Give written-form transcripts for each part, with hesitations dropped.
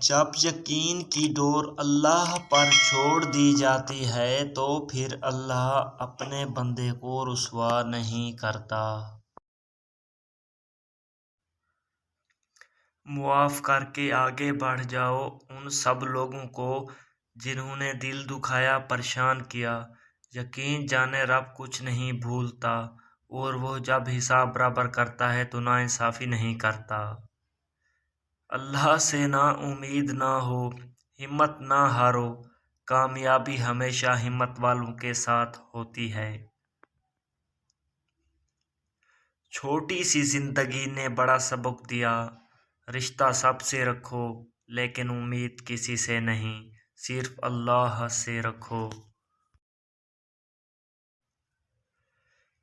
جب یقین کی ڈور اللہ پر چھوڑ دی جاتی ہے تو پھر اللہ اپنے بندے کو رسوا نہیں کرتا۔ معاف کر کے آگے بڑھ جاؤ ان سب لوگوں کو جنہوں نے دل دکھایا، پریشان کیا۔ یقین جانے رب کچھ نہیں بھولتا، اور وہ جب حساب برابر کرتا ہے تو ناانصافی نہیں کرتا۔ اللہ سے نا امید نہ ہو، ہمت نہ ہارو، کامیابی ہمیشہ ہمت والوں کے ساتھ ہوتی ہے۔ چھوٹی سی زندگی نے بڑا سبق دیا، رشتہ سب سے رکھو لیکن امید کسی سے نہیں، صرف اللہ سے رکھو۔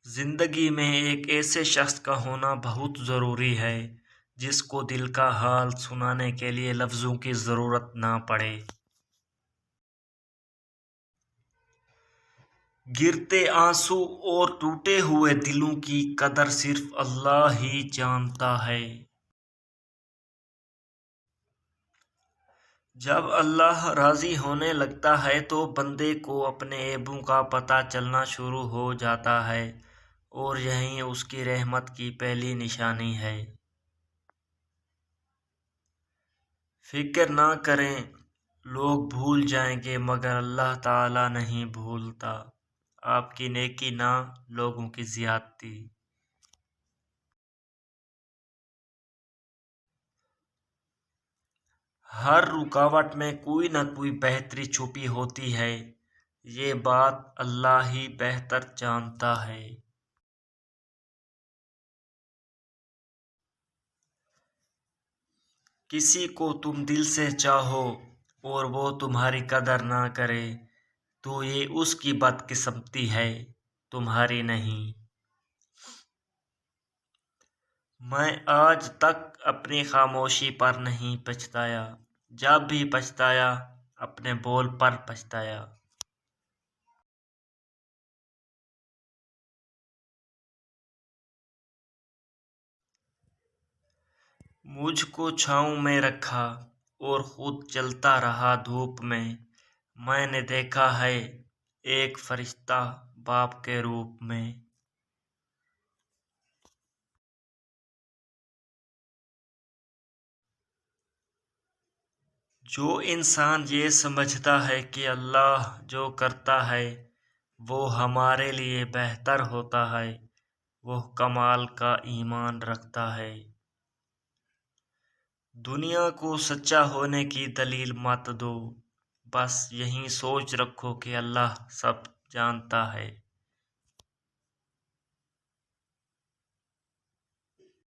زندگی میں ایک ایسے شخص کا ہونا بہت ضروری ہے جس کو دل کا حال سنانے کے لیے لفظوں کی ضرورت نہ پڑے۔ گرتے آنسو اور ٹوٹے ہوئے دلوں کی قدر صرف اللہ ہی جانتا ہے۔ جب اللہ راضی ہونے لگتا ہے تو بندے کو اپنے عیبوں کا پتہ چلنا شروع ہو جاتا ہے، اور یہی اس کی رحمت کی پہلی نشانی ہے۔ فکر نہ کریں، لوگ بھول جائیں گے مگر اللہ تعالی نہیں بھولتا۔ آپ کی نیکی نہ لوگوں کی زیادتی۔ ہر رکاوٹ میں کوئی نہ کوئی بہتری چھپی ہوتی ہے، یہ بات اللہ ہی بہتر جانتا ہے۔ کسی کو تم دل سے چاہو اور وہ تمہاری قدر نہ کرے تو یہ اس کی بدقسمتی ہے، تمہاری نہیں۔ میں آج تک اپنی خاموشی پر نہیں پچھتایا، جب بھی پچھتایا اپنے بول پر پچھتایا۔ مجھ کو چھاؤں میں رکھا اور خود چلتا رہا دھوپ میں، میں نے دیکھا ہے ایک فرشتہ باپ کے روپ میں۔ جو انسان یہ سمجھتا ہے کہ اللہ جو کرتا ہے وہ ہمارے لیے بہتر ہوتا ہے، وہ کمال کا ایمان رکھتا ہے۔ دنیا کو سچا ہونے کی دلیل مت دو، بس یہی سوچ رکھو کہ اللہ سب جانتا ہے۔